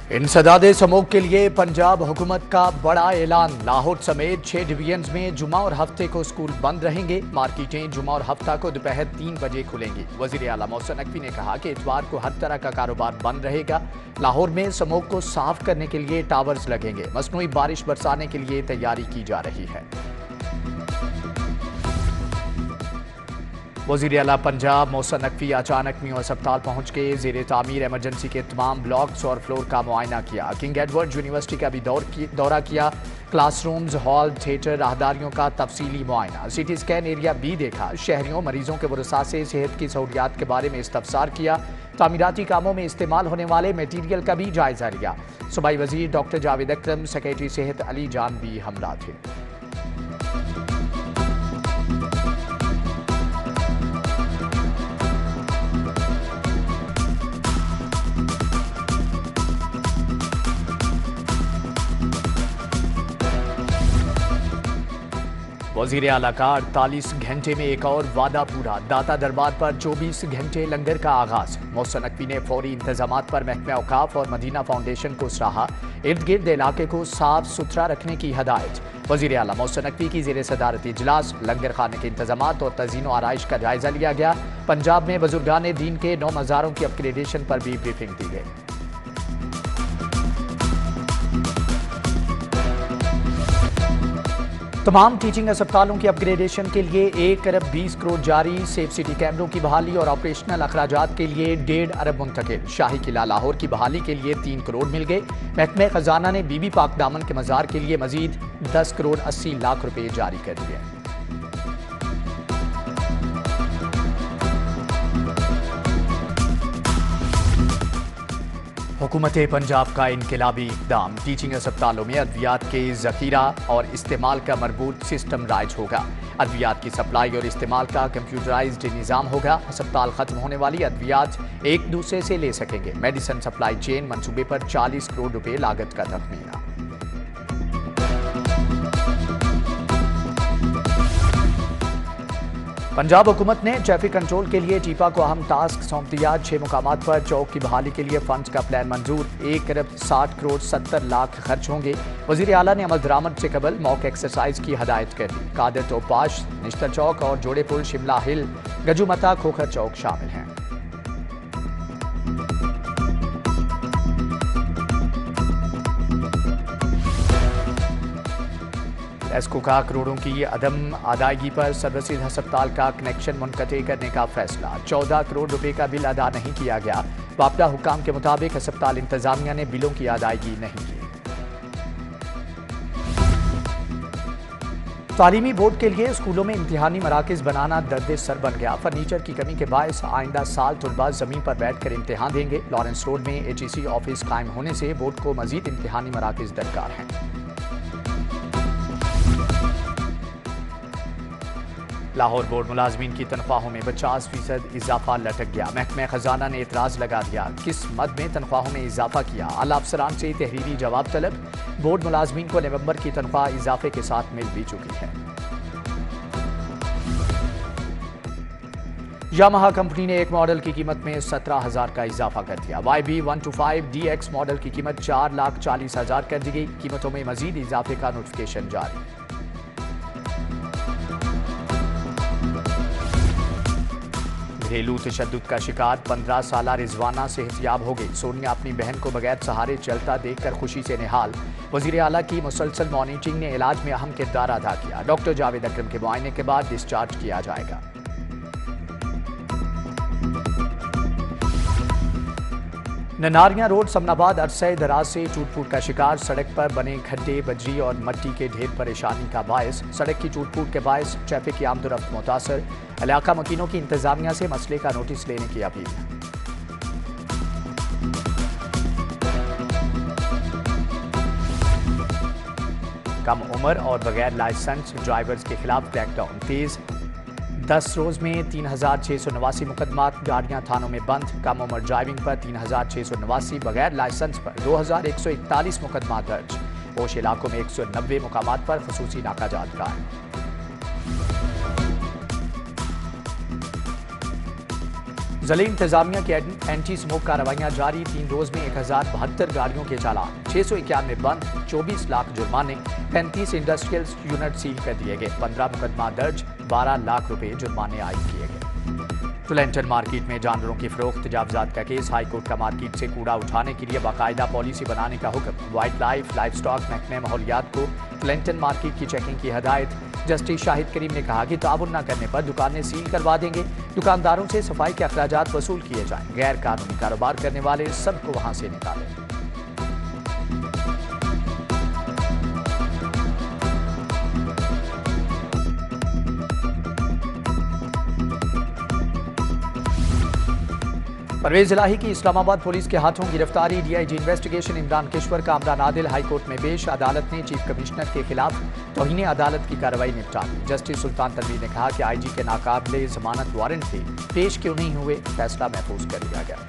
इंसदादे समूह के लिए पंजाब हुकूमत का बड़ा ऐलान। लाहौर समेत 6 डिवीजन्स में जुमा और हफ्ते को स्कूल बंद रहेंगे। मार्केटें जुमा और हफ्ता को दोपहर 3 बजे खुलेंगी। वजीर आला मोहसिन नकवी ने कहा कि इतवार को हर तरह का कारोबार बंद रहेगा। लाहौर में समूह को साफ करने के लिए टावर्स लगेंगे। मसनूई बारिश बरसाने के लिए तैयारी की जा रही है। वज़ीर आला पंजाब मोहसिन नकवी अचानक मियां अस्पताल पहुंच के ज़ेरे तामीर एमरजेंसी के तमाम ब्लॉक्स और फ्लोर का मुआयना किया। किंग एडवर्ड यूनिवर्सिटी का भी दौरा किया। क्लासरूम्स, हॉल, थिएटर, राहदारियों का तफसीली मुआयना। सिटी स्कैन एरिया भी देखा। शहरियों, मरीजों के वरसा से सेहत की सहूलियात के बारे में इस्तफसार किया। तामीराती कामों में इस्तेमाल होने वाले मटीरियल का भी जायजा लिया। सूबाई वजीर डॉक्टर जावेद अकरम, सेक्रेटरी सेहत अली जान भी हमरा थे। वज़ीर आला का 48 घंटे में एक और वादा पूरा। दाता दरबार पर 24 घंटे लंगर का आगाज। मोहसिन नकवी ने फौरी इंतजामात पर महकमा औकाफ और मदीना फाउंडेशन को सराहा। इर्द गिर्द इलाके को साफ सुथरा रखने की हदायत। वज़ीर आला मोहसिन नकवी की ज़ेरे सदारती इजलास लंगर खाने के इंतजामात और तज़ीन आराइश का जायजा लिया गया। पंजाब में बुजुर्गान दीन के 9 मज़ारों की अपग्रेडेशन पर भी ब्रीफिंग दी गई। तमाम टीचिंग अस्पतालों की अपग्रेडेशन के लिए 1 अरब 20 करोड़ जारी। सेफ सिटी कैमरों की बहाली और ऑपरेशनल अखराजात के लिए 1.5 अरब मुंतकिल। शाही किला लाहौर की बहाली के लिए 3 करोड़ मिल गए। महकमे खजाना ने बीबी पाक दामन के मज़ार के लिए मजीद 10 करोड़ 80 लाख रुपए जारी कर दिए। हुकूमत पंजाब का इनकलाबी इक़दाम। टीचिंग अस्पतालों में अद्वियात के ज़ख़ीरा और इस्तेमाल का मरबूत सिस्टम राइज होगा। अद्वियात की सप्लाई और इस्तेमाल का कंप्यूटराइज्ड निज़ाम होगा। अस्पताल ख़त्म होने वाली अद्वियात एक दूसरे से ले सकेंगे। मेडिसिन सप्लाई चेन मनसूबे पर 40 करोड़ रुपए लागत का तखमीना। पंजाब हुकूमत ने ट्रैफिक कंट्रोल के लिए टीपा को अहम टास्क सौंप दिया। 6 मुकामात पर चौक की बहाली के लिए फंड्स का प्लान मंजूर। 1 अरब 60 करोड़ 70 लाख खर्च होंगे। वज़ीर आला ने अमल दरामद से कबल मॉक एक्सरसाइज की हदायत कर दी। कादर टोपाश, निश्तर चौक और जोड़े पुल, शिमला हिल, गजूमता, खोखर चौक शामिल हैं। एस्को का करोड़ों की अदम अदायगी पर सररसीद अस्पताल का कनेक्शन मुनक़ते करने का फैसला। 14 करोड़ रुपए का बिल अदा नहीं किया गया। वापदा हुकाम के मुताबिक अस्पताल इंतजामिया ने बिलों की अदायगी नहीं की। तालीमी बोर्ड के लिए स्कूलों में इम्तिहानी मराकज़ बनाना दर्द सर बन गया। फर्नीचर की कमी के बायस आइंदा साल तुलबा जमीन पर बैठ कर इम्तिहान देंगे। लॉरेंस रोड में HEC ऑफिस कायम होने से बोर्ड को मजीद इम्तिहानी मराकज़ दरकार हैं। लाहौर बोर्ड मुलाजमीन की तनख्वाहों में 50% इजाफा लटक गया। महकमा खजाना ने एतराज़ लगा दिया। किस मद में तनख्वाहों में इजाफा किया? आला अफसरान से तहरीरी जवाब तलब। बोर्ड मुलाजमीन को नवंबर की तनख्वाह इजाफे के साथ मिल भी चुकी है। यामाहा कंपनी ने एक मॉडल की कीमत में 17,000 का इजाफा कर दिया। YB125 DX मॉडल की कीमत 4,40,000 कर दी गई। कीमतों में मजीद इजाफे का नोटिफिकेशन जारी। घरेलू तशद्दुद का शिकार 15 साला रिजवाना सेहतयाब हो गई। सोनिया अपनी बहन को बगैर सहारे चलता देखकर खुशी से निहाल। वज़ीर आला की मुसलसल मॉनिटरिंग ने इलाज में अहम किरदार अदा किया। डॉक्टर जावेद अकरम के मुआयने के बाद डिस्चार्ज किया जाएगा। ननारियां रोड समनाबाद अरसे दराज से टूट फूट का शिकार। सड़क पर बने खड्डे, बजरी और मिट्टी के ढेर परेशानी का बायस। सड़क की टूट फूट के बायस ट्रैफिक की आमदोरफ्त मुतासर। इलाका मकीनों की इंतजामिया से मसले का नोटिस लेने की अपील। कम उम्र और बगैर लाइसेंस ड्राइवर्स के खिलाफ क्रैकडाउन तेज। 10 रोज में 3,689 मुकदमात। गाड़ियां थानों में बंद। कम उम्र ड्राइविंग पर 3,689, बगैर लाइसेंस पर 2,141 मुकदमा दर्ज। पोश इलाकों में 190 मुकामात पर खसूसी नाकाजात कायम। जिले इंतजामिया की एंटी स्मोक कार्रवाइयां जारी। 3 रोज में 1072 गाड़ियों के चालान, 691 बंद, 24 लाख जुर्माने, 35 इंडस्ट्रियल यूनिट सील कर दिए गए, 15 मुकदमा दर्ज, 12 लाख रुपए जुर्माने आयद किए गए। फुलेंटन मार्केट में जानवरों की फरोख्त तजावजात का केस। हाईकोर्ट का मार्केट से कूड़ा उठाने के लिए बाकायदा पॉलिसी बनाने का हुक्म। वाइल्ड लाइफ स्टॉक महकमे माहौलियात को फुलेंटन मार्केट की चेकिंग की हदायत। जस्टिस शाहिद करीम ने कहा कि ताउन न करने पर दुकानें सील करवा देंगे। दुकानदारों से सफाई के अखराजात वसूल किए जाएं। गैर कानूनी कारोबार करने वाले सबको वहां से निकालें। परवेज इलाही की इस्लामाबाद पुलिस के हाथों गिरफ्तारी। डीआईजी इन्वेस्टिगेशन इमरान किश्वर का अमरान आदिल हाईकोर्ट में पेश। अदालत ने चीफ कमिश्नर के खिलाफ तौहीन अदालत की कार्रवाई निपटा दी। जस्टिस सुल्तान तनवीर ने कहा कि आईजी के नाकाबिले जमानत वारंट थे, पेश क्यों नहीं हुए, फैसला महफूज कर लिया गया।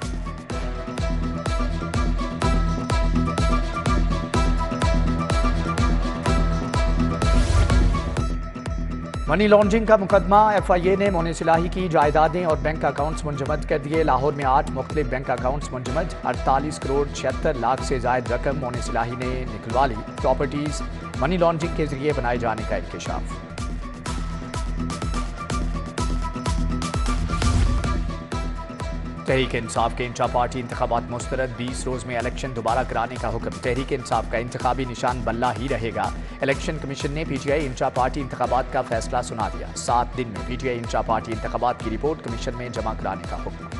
मनी लॉन्ड्रिंग का मुकदमा। एफआईए ने मोनिस इलाही की जायदादें और बैंक अकाउंट्स मुंजमद कर दिए। लाहौर में 8 मुख्तलिफ बैंक अकाउंट्स मुंजमद। 48 करोड़ 76 लाख से जायद रकम मोनिस इलाही ने निकलवा ली। प्रॉपर्टीज मनी लॉन्ड्रिंग के जरिए बनाए जाने का इंकशाफ। तहरीक इंसाफ के इंट्रा पार्टी इंतखाबात मुस्तरद। 20 रोज में इलेक्शन दोबारा कराने का हुक्म। तहरीक इंसाफ का इंतखाबी निशान बल्ला ही रहेगा। इलेक्शन कमीशन ने पीटीआई इंट्रा पार्टी इंतखाबात का फैसला सुना दिया। 7 दिन में पीटीआई इंट्रा पार्टी इंतखाबात की रिपोर्ट कमीशन में जमा कराने का हुक्म।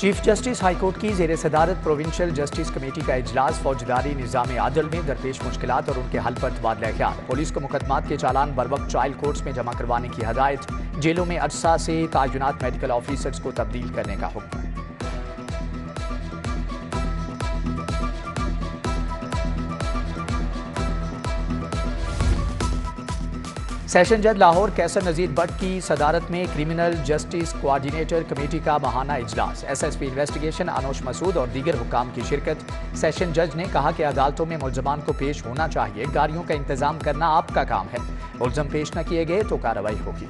चीफ जस्टिस हाईकोर्ट की जेर सदारत प्रोविंशियल जस्टिस कमेटी का इजलास। फौजदारी निज़ाम आदल में दरपेश मुश्किलात और उनके हल पर तबादला ख्याल। पुलिस को मुकदमात के चालान बरवक्त ट्रायल कोर्ट्स में जमा करवाने की हदायत। जेलों में अरसा से तायुनात मेडिकल ऑफिसर्स को तब्दील करने का हुक्म। सेशन जज लाहौर कैसर नजीर भट्ट की सदारत में क्रिमिनल जस्टिस कोऑर्डिनेटर कमेटी का माहाना इजलास। एसएसपी इन्वेस्टिगेशन अनोश मसूद और दीगर हुकाम की शिरकत। सेशन जज ने कहा कि अदालतों में मुल्जमान को पेश होना चाहिए। गाड़ियों का इंतजाम करना आपका काम है। मुल्जम पेश न किए गए तो कार्रवाई होगी।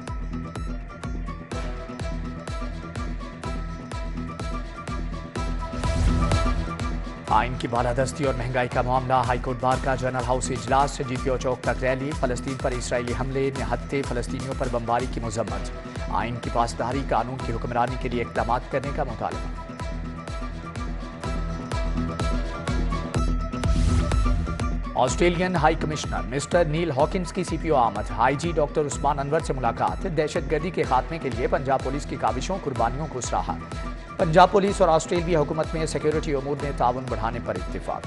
आइन की बालादस्ती और महंगाई का मामला। हाईकोर्ट बार का जनरल हाउस इजलास। जीपीओ चौक तक रैली। फलस्तीन पर इसराइली हमले, निहत्थे फलस्तीनियों पर बमबारी की मजम्मत। आइन की पासदारी, कानून की हुक्मरानी के लिए इक़दाम करने का मुतालबा। ऑस्ट्रेलियन हाई कमिश्नर मिस्टर नील हॉकिंस की सीपीओ आमद। आईजी डॉक्टर उस्मान अनवर से मुलाकात। दहशतगर्दी के खात्मे के लिए पंजाब पुलिस की काविशों, कुर्बानियों को सराहा। पंजाब पुलिस और ऑस्ट्रेलियाई हुकूमत में सिक्योरिटी उमूर में ताउन बढ़ाने पर इत्तिफाक।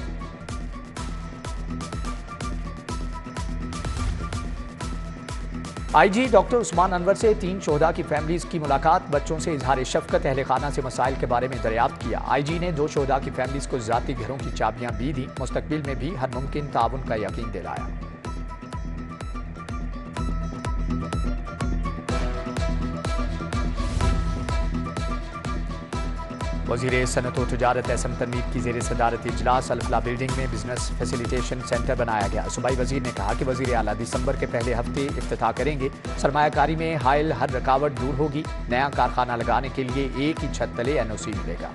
आईजी डॉक्टर उस्मान अनवर से 3 शोहदा की फैमिलीज की मुलाकात। बच्चों से इजहार शफकत, अहले खाना से मसाइल के बारे में दरियाफ्त किया। आईजी ने 2 शोहदा की फैमिलीज को ज़ाती घरों की चाबियां भी दी। मुस्तकबिल में भी हर मुमकिन ताउन का यकीन दिलाया। वज़ीर सनअत व तजारत एसएम तनवीर की जेर सदारत इजलास। अलफला बिल्डिंग में बिजनेस फैसिलिटेशन सेंटर बनाया गया। सूबाई वजीर ने कहा कि वज़ीर आला दिसंबर के पहले हफ्ते इफ्तिताह करेंगे। सरमायाकारी में हायल हर रुकावट दूर होगी। नया कारखाना लगाने के लिए एक ही छत तले एनओसी मिलेगा।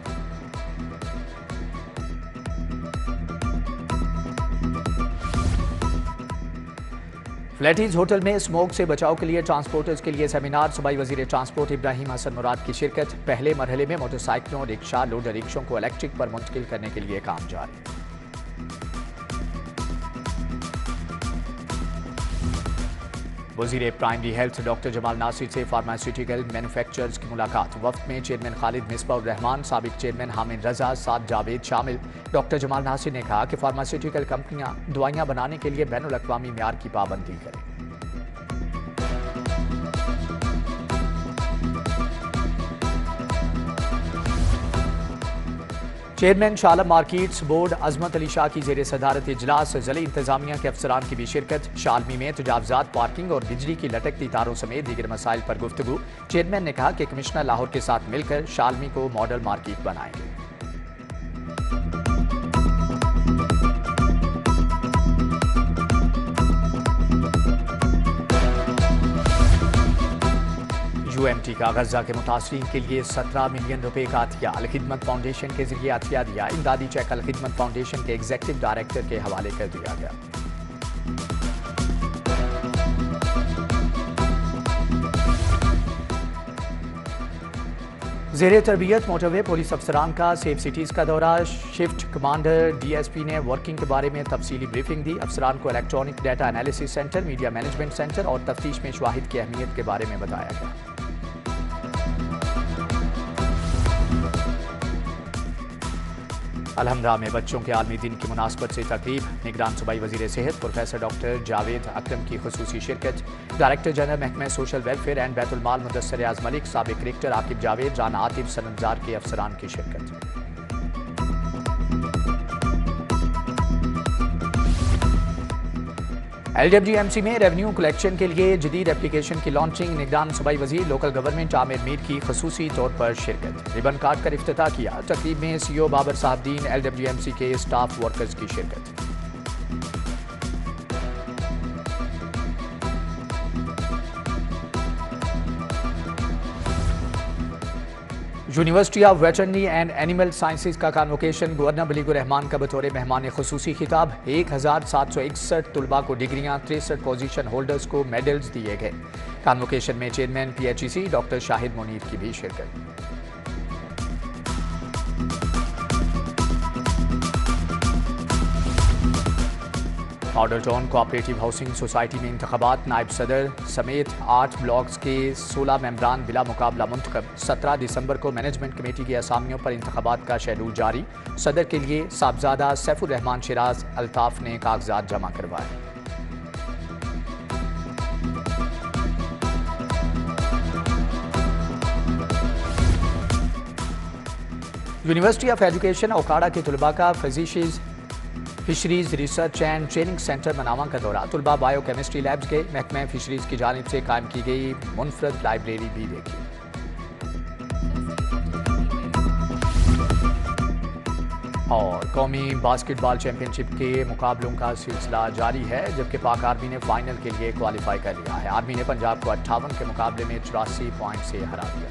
फ्लैटीज होटल में स्मोक से बचाव के लिए ट्रांसपोर्टर्स के लिए सेमिनार। सूबाई वजीर ट्रांसपोर्ट इब्राहिम हसन मुराद की शिरकत। पहले मरहले में मोटरसाइकिलों, रिक्शा, लोडर रिक्शों को इलेक्ट्रिक पर मुंतकिल करने के लिए काम जारी। Wazir primary health doctor Jamal Nasir से फार्मास्यूटिकल मैन्युफैक्चरर्स की मुलाकात। वफ्द में चेयरमैन खालिद मिसबाउर रहमान, साबिक चेयरमैन हामिद रजा, साद जावेद शामिल। डॉक्टर जमाल नासिर ने कहा कि फार्मास्यूटिकल कंपनियां दवाइयां बनाने के लिए बैनुल अक़वामी मियार की पाबंदी करें। चेयरमैन शालम मार्केट्स बोर्ड अजमत अली शाह की जेर सदारत इजलास। जिले इंतजामिया के अफसरान की भी शिरकत। शालमी में तजावजात, पार्किंग और बिजली की लटकती तारों समेत दीगर मसाइल पर गुफ्तगू। चेयरमैन ने कहा कि कमिश्नर लाहौर के साथ मिलकर शालमी को मॉडल मार्केट बनाएंगे। UMT का गजा के मुतासरीन के लिए 17 मिलियन रुपए का अतिया अल-खिदमत फाउंडेशन के जरिए अतिया दिया। इमदादी चेक अल-खिदमत फाउंडेशन के एग्जीक्यूटिव डायरेक्टर के हवाले कर दिया गया। ज़ेरे तरबियत मोटरवे पुलिस अफसरान का सेफ सिटीज़ का दौरा। शिफ्ट कमांडर DSP ने वर्किंग के बारे में तफसीली ब्रीफिंग दी। अफसरान को electronic data analysis centre, media management centre और तफ्तीश में शवाहिद की अहमियत के बारे में बताया गया। अलहमरा में बच्चों के आलमी दिन की मुनासबत से तकरीब। निगरान सूबाई वजीर सेहत प्रोफेसर डॉक्टर जावेद अकरम की खुसूसी शिरकत। डायरेक्टर जनरल महकमा सोशल वेलफेयर एंड बैतुल माल मुदस्सर रियाज मलिक, साबिक क्रिकेटर आकिब जावेद, राना आतिफ, सनतजार के अफसरान की शिरकत। LWMC में रेवेन्यू कलेक्शन के लिए जदीद एप्लीकेशन की लॉन्चिंग। निगरान सूबाई वजीर लोकल गवर्नमेंट आमिर मीर की खुसूसी तौर पर शिरकत। रिबन काट कर इफ्तिताह किया। तकरीब में CEO बाबर साहबदीन, LWMC के स्टाफ वर्कर्स की शिरकत। University of veterinary and animal sciences का कॉन्वोकेशन। गवर्नर बलीगुर रहमान का बतौर मेहमान खुसूसी खिताब। 1761 तलबा को डिग्रियां, 63 पोजीशन होल्डर्स को मेडल्स दिए गए। कॉन्वोकेशन में chairman PHEC doctor Shahid Munir की भी शिरकत। Model town cooperative housing society में इंतखाबात। नायब सदर समेत 8 ब्लॉक्स के 16 मेंबरान बिला मुकाबला मुंतखब। 17 दिसंबर को मैनेजमेंट कमेटी की असामियों पर इंतखाबात का शेड्यूल जारी। सदर के लिए साहबजादा सैफुर रहमान शिराज अल्ताफ ने कागजात जमा करवाए। यूनिवर्सिटी ऑफ एजुकेशन ओकाड़ा के तलबा का fisheries research and training centre मनावा का दौरा। तलबा बायो केमिस्ट्री लैब्स के महकमा फिशरीज की जानिब से कायम की गई मुनफरद लाइब्रेरी भी देखी। और कौमी बास्केटबॉल चैंपियनशिप के मुकाबलों का सिलसिला जारी है, जबकि पाक आर्मी ने फाइनल के लिए क्वालिफाई कर लिया है। आर्मी ने पंजाब को 58 के मुकाबले में 84 पॉइंट से हरा दिया।